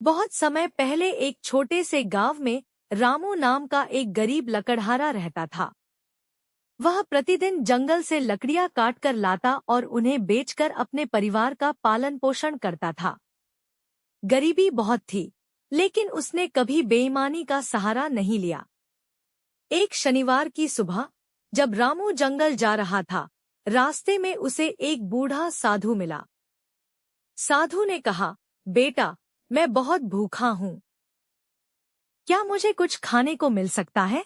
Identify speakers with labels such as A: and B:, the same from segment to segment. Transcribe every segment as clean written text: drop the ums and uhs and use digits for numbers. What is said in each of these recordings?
A: बहुत समय पहले एक छोटे से गांव में रामू नाम का एक गरीब लकड़हारा रहता था। वह प्रतिदिन जंगल से लकड़ियां काट कर लाता और उन्हें बेचकर अपने परिवार का पालन पोषण करता था। गरीबी बहुत थी, लेकिन उसने कभी बेईमानी का सहारा नहीं लिया। एक शनिवार की सुबह जब रामू जंगल जा रहा था, रास्ते में उसे एक बूढ़ा साधु मिला। साधु ने कहा, बेटा, मैं बहुत भूखा हूँ, क्या मुझे कुछ खाने को मिल सकता है?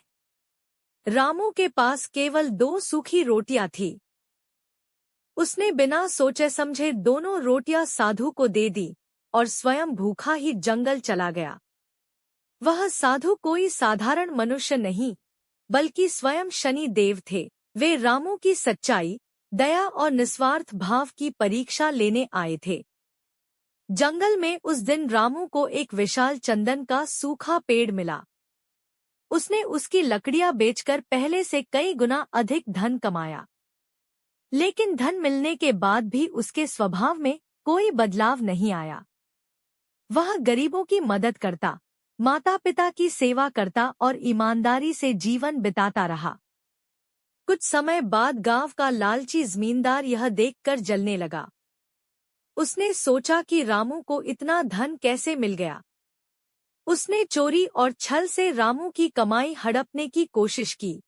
A: रामू के पास केवल 2 सूखी रोटियां थी। उसने बिना सोचे समझे दोनों रोटियां साधु को दे दी और स्वयं भूखा ही जंगल चला गया। वह साधु कोई साधारण मनुष्य नहीं, बल्कि स्वयं शनि देव थे। वे रामू की सच्चाई, दया और निस्वार्थ भाव की परीक्षा लेने आए थे। जंगल में उस दिन रामू को एक विशाल चंदन का सूखा पेड़ मिला। उसने उसकी लकड़ियां बेचकर पहले से कई गुना अधिक धन कमाया। लेकिन धन मिलने के बाद भी उसके स्वभाव में कोई बदलाव नहीं आया। वह गरीबों की मदद करता, माता पिता की सेवा करता और ईमानदारी से जीवन बिताता रहा। कुछ समय बाद गांव का लालची जमींदार यह देखकर जलने लगा। उसने सोचा कि रामू को इतना धन कैसे मिल गया। उसने चोरी और छल से रामू की कमाई हड़पने की कोशिश की।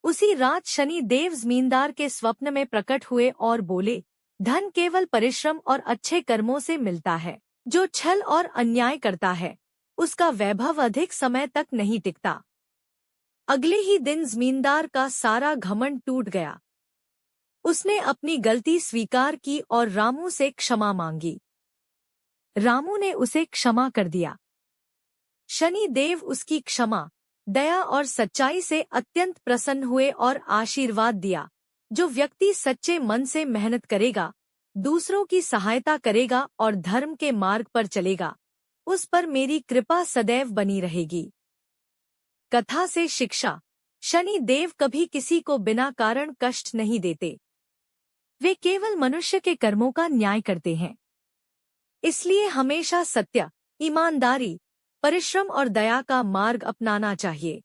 A: उसी रात शनि देव जमींदार के स्वप्न में प्रकट हुए और बोले, धन केवल परिश्रम और अच्छे कर्मों से मिलता है। जो छल और अन्याय करता है, उसका वैभव अधिक समय तक नहीं टिकता। अगले ही दिन जमींदार का सारा घमंड टूट गया। उसने अपनी गलती स्वीकार की और रामू से क्षमा मांगी। रामू ने उसे क्षमा कर दिया। शनि देव उसकी क्षमा, दया और सच्चाई से अत्यंत प्रसन्न हुए और आशीर्वाद दिया, जो व्यक्ति सच्चे मन से मेहनत करेगा, दूसरों की सहायता करेगा और धर्म के मार्ग पर चलेगा, उस पर मेरी कृपा सदैव बनी रहेगी। कथा से शिक्षा, शनि देव कभी किसी को बिना कारण कष्ट नहीं देते। वे केवल मनुष्य के कर्मों का न्याय करते हैं। इसलिए हमेशा सत्य, ईमानदारी, परिश्रम और दया का मार्ग अपनाना चाहिए।